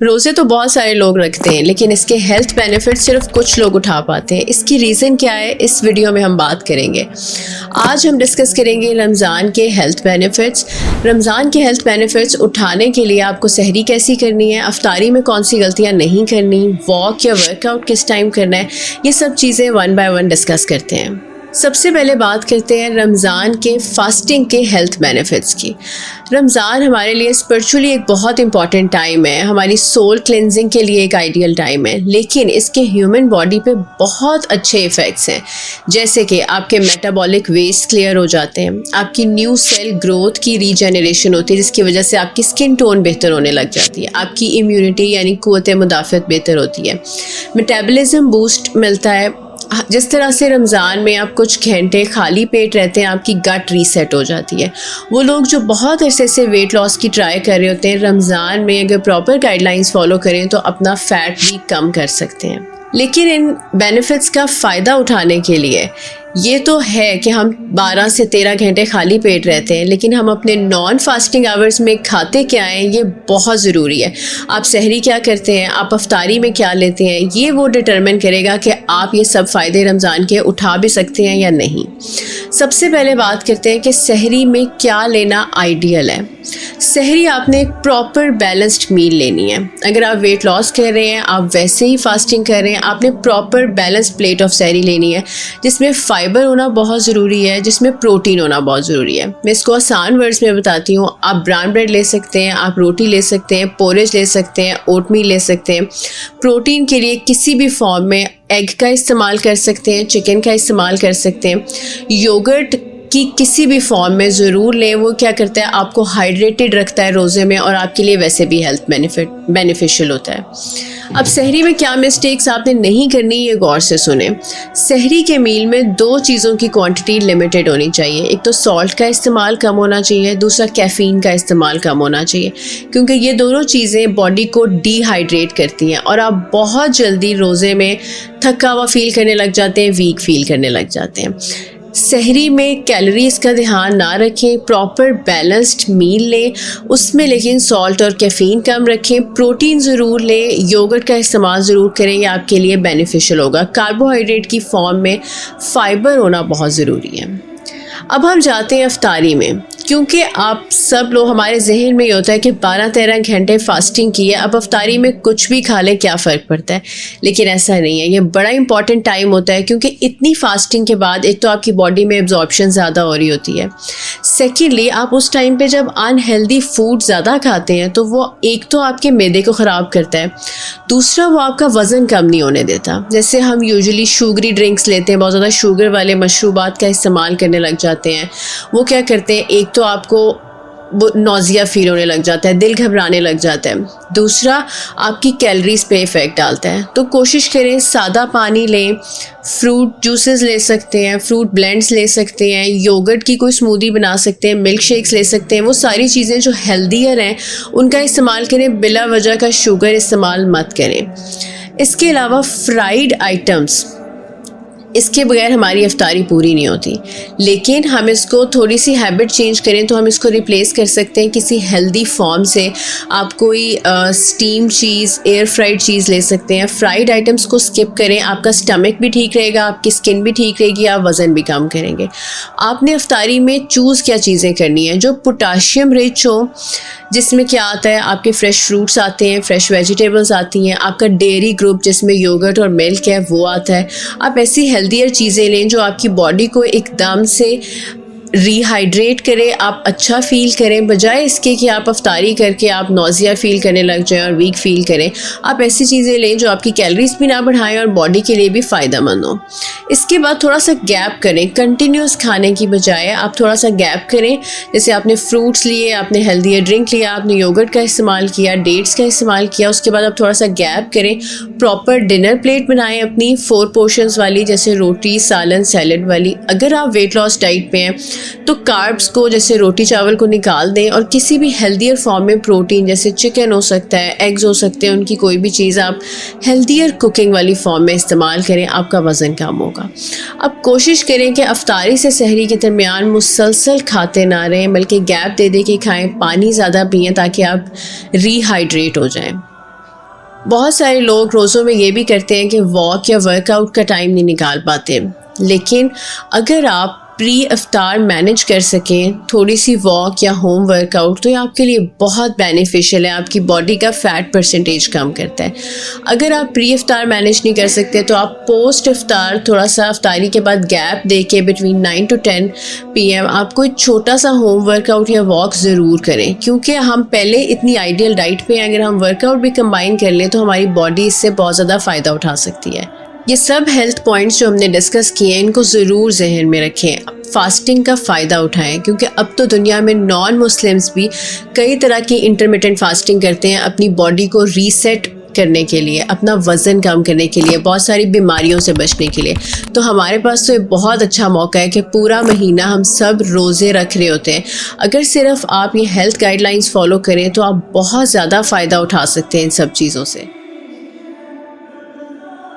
रोज़े तो बहुत सारे लोग रखते हैं, लेकिन इसके हेल्थ बेनिफिट सिर्फ कुछ लोग उठा पाते हैं। इसकी रीज़न क्या है, इस वीडियो में हम बात करेंगे। आज हम डिस्कस करेंगे रमज़ान के हेल्थ बेनिफिट्स। रमज़ान के हेल्थ बेनिफिट्स उठाने के लिए आपको सहरी कैसी करनी है, अफ्तारी में कौन सी गलतियाँ नहीं करनी, वॉक या वर्कआउट किस टाइम करना है, ये सब चीज़ें वन बाय वन डिस्कस करते हैं। सबसे पहले बात करते हैं रमज़ान के फास्टिंग के हेल्थ बेनिफिट्स की। रमज़ान हमारे लिए स्पिरिचुअली एक बहुत इंपॉर्टेंट टाइम है, हमारी सोल क्लेंजिंग के लिए एक आइडियल टाइम है, लेकिन इसके ह्यूमन बॉडी पे बहुत अच्छे इफ़ेक्ट्स हैं। जैसे कि आपके मेटाबॉलिक वेस्ट क्लियर हो जाते हैं, आपकी न्यू सेल ग्रोथ की रीजनरेशन होती है, जिसकी वजह से आपकी स्किन टोन बेहतर होने लग जाती है, आपकी इम्यूनिटी यानी क़ुव्वत मुदाफ़त बेहतर होती है, मेटाबॉलिज्म बूस्ट मिलता है। जिस तरह से रमज़ान में आप कुछ घंटे खाली पेट रहते हैं, आपकी गट रीसेट हो जाती है। वो लोग जो बहुत अरसे से वेट लॉस की ट्राई कर रहे होते हैं, रमज़ान में अगर प्रॉपर गाइडलाइंस फॉलो करें तो अपना फ़ैट भी कम कर सकते हैं। लेकिन इन बेनिफिट्स का फ़ायदा उठाने के लिए ये तो है कि हम 12 से 13 घंटे खाली पेट रहते हैं, लेकिन हम अपने नॉन फास्टिंग आवर्स में खाते क्या हैं ये बहुत ज़रूरी है। आप सहरी क्या करते हैं, आप अफ्तारी में क्या लेते हैं, ये वो डिटरमिन करेगा कि आप ये सब फ़ायदे रमज़ान के उठा भी सकते हैं या नहीं। सबसे पहले बात करते हैं कि सहरी में क्या लेना आइडियल है। सहरी आपने एक प्रॉपर बैलेंस्ड मील लेनी है। अगर आप वेट लॉस कर रहे हैं, आप वैसे ही फास्टिंग कर रहे हैं, आपने प्रॉपर बैलेंस्ड प्लेट ऑफ सहरी लेनी है, जिसमें फाइबर होना बहुत ज़रूरी है, जिसमें प्रोटीन होना बहुत ज़रूरी है। मैं इसको आसान वर्ड्स में बताती हूँ। आप ब्राउन ब्रेड ले सकते हैं, आप रोटी ले सकते हैं, पोरेज ले सकते हैं, ओटमील ले सकते हैं। प्रोटीन के लिए किसी भी फॉर्म में एग का इस्तेमाल कर सकते हैं, चिकन का इस्तेमाल कर सकते हैं। योगर्ट की किसी भी फॉर्म में ज़रूर लें। वो क्या करता है, आपको हाइड्रेटेड रखता है रोज़े में, और आपके लिए वैसे भी हेल्थ बेनिफिशियल होता है। अब सहरी में क्या मिस्टेक्स आपने नहीं करनी, ये गौर से सुने। सहरी के मील में 2 चीज़ों की क्वांटिटी लिमिटेड होनी चाहिए। एक तो सॉल्ट का इस्तेमाल कम होना चाहिए, दूसरा कैफ़ीन का इस्तेमाल कम होना चाहिए, क्योंकि ये दोनों चीज़ें बॉडी को डिहाइड्रेट करती हैं और आप बहुत जल्दी रोज़े में थका हुआ फील करने लग जाते हैं, वीक फील करने लग जाते हैं। सहरी में कैलोरीज़ का ध्यान ना रखें, प्रॉपर बैलेंस्ड मील लें, उसमें लेकिन सॉल्ट और कैफ़ीन कम रखें। प्रोटीन ज़रूर लें, योगर्ट का इस्तेमाल ज़रूर करें, ये आपके लिए बेनिफिशियल होगा। कार्बोहाइड्रेट की फॉर्म में फ़ाइबर होना बहुत ज़रूरी है। अब हम जाते हैं अफ्तारी में, क्योंकि आप सब लोग, हमारे जहन में ये होता है कि 12-13 घंटे फास्टिंग की है, अब अफ्तारी में कुछ भी खा लें क्या फ़र्क पड़ता है, लेकिन ऐसा नहीं है। ये बड़ा इंपॉर्टेंट टाइम होता है, क्योंकि इतनी फास्टिंग के बाद एक तो आपकी बॉडी में एब्जॉर्प्शन ज़्यादा हो रही होती है, सेकेंडली आप उस टाइम पे जब अनहेल्दी फूड ज़्यादा खाते हैं तो वो एक तो आपके मैदे को ख़राब करता है, दूसरा वो आपका वज़न कम नहीं होने देता। जैसे हम यूजुअली शुगरी ड्रिंक्स लेते हैं, बहुत ज़्यादा शुगर वाले मशरूबात का इस्तेमाल करने लग जाते हैं, वो क्या करते हैं, एक तो आपको नौजिया फील होने लग जाता है, दिल घबराने लग जाता है, दूसरा आपकी कैलोरीज पे इफ़ेक्ट डालता है। तो कोशिश करें सादा पानी लें, फ्रूट जूसेस ले सकते हैं, फ्रूट ब्लेंड्स ले सकते हैं, योगर्ट की कोई स्मूदी बना सकते हैं, मिल्क शेक्स ले सकते हैं। वो सारी चीज़ें जो हेल्दियर हैं उनका इस्तेमाल करें, बिला वजह का शुगर इस्तेमाल मत करें। इसके अलावा फ्राइड आइटम्स, इसके बगैर हमारी अफ्तारी पूरी नहीं होती, लेकिन हम इसको थोड़ी सी हैबिट चेंज करें तो हम इसको रिप्लेस कर सकते हैं किसी हेल्दी फॉर्म से। आप कोई स्टीम चीज़, एयर फ्राइड चीज़ ले सकते हैं। फ्राइड आइटम्स को स्किप करें, आपका स्टमक भी ठीक रहेगा, आपकी स्किन भी ठीक रहेगी, आप वज़न भी कम करेंगे। आपने अफ्तारी में चूज़ क्या चीज़ें करनी है, जो पोटाशियम रिच हो, जिसमें क्या आता है, आपके फ्रेश फ्रूट्स आते हैं, फ्रेश वेजिटेबल्स आती हैं, आपका डेयरी ग्रुप जिसमें योगर्ट और मिल्क है वो आता है। आप ऐसी हेल्दियर चीज़ें लें जो आपकी बॉडी को एकदम से रीहाइड्रेट करें, आप अच्छा फ़ील करें, बजाय इसके कि आप अफ्तारी करके आप नौजिया फ़ील करने लग जाएं और वीक फ़ील करें। आप ऐसी चीज़ें लें जो आपकी कैलोरीज भी ना बढ़ाएं और बॉडी के लिए भी फ़ायदेमंद हो। इसके बाद थोड़ा सा गैप करें, कंटिन्यूस खाने की बजाय आप थोड़ा सा गैप करें। जैसे आपने फ्रूट्स लिए, आपने हेल्दी ड्रिंक लिया, आपने योगर्ट का इस्तेमाल किया, डेट्स का इस्तेमाल किया, उसके बाद आप थोड़ा सा गैप करें। प्रॉपर डिनर प्लेट बनाएं अपनी 4 पोर्शंस वाली, जैसे रोटी, सालन, सैलड वाली। अगर आप वेट लॉस डाइट पे हैं तो कार्ब्स को, जैसे रोटी चावल को निकाल दें और किसी भी हेल्दियर फॉर्म में प्रोटीन, जैसे चिकन हो सकता है, एग्स हो सकते हैं, उनकी कोई भी चीज़ आप हेल्दियर कुकिंग वाली फॉर्म में इस्तेमाल करें, आपका वज़न कम होगा। अब कोशिश करें कि अफ्तारी से सहरी के दरमियान मुसलसल खाते ना रहें, बल्कि गैप दे दे के खाएं, पानी ज़्यादा पिएं ताकि आप रीहाइड्रेट हो जाएं। बहुत सारे लोग रोज़ों में ये भी करते हैं कि वॉक या वर्कआउट का टाइम नहीं निकाल पाते, लेकिन अगर आप प्री इफ्तार मैनेज कर सकें थोड़ी सी वॉक या होम वर्कआउट, तो ये आपके लिए बहुत बेनिफिशियल है, आपकी बॉडी का फ़ैट परसेंटेज कम करता है। अगर आप प्री इफ्तार मैनेज नहीं कर सकते तो आप पोस्ट इफ्तार थोड़ा सा इफ्तारी के बाद गैप दे के बिटवीन 9 to 10 PM आप कोई छोटा सा होम वर्कआउट या वॉक ज़रूर करें, क्योंकि हम पहले इतनी आइडियल डाइट पे हैं, अगर हम वर्कआउट भी कंबाइन कर लें तो हमारी बॉडी इससे बहुत ज़्यादा फ़ायदा उठा सकती है। ये सब हेल्थ पॉइंट्स जो हमने डिस्कस किए हैं इनको ज़रूर जहन में रखें, फास्टिंग का फ़ायदा उठाएं, क्योंकि अब तो दुनिया में नॉन मुस्लिम्स भी कई तरह की इंटरमिटेंट फास्टिंग करते हैं अपनी बॉडी को रीसेट करने के लिए, अपना वज़न कम करने के लिए, बहुत सारी बीमारियों से बचने के लिए। तो हमारे पास तो ये बहुत अच्छा मौका है कि पूरा महीना हम सब रोज़े रख रहे होते हैं। अगर सिर्फ आप ये हेल्थ गाइडलाइंस फॉलो करें तो आप बहुत ज़्यादा फ़ायदा उठा सकते हैं इन सब चीज़ों से।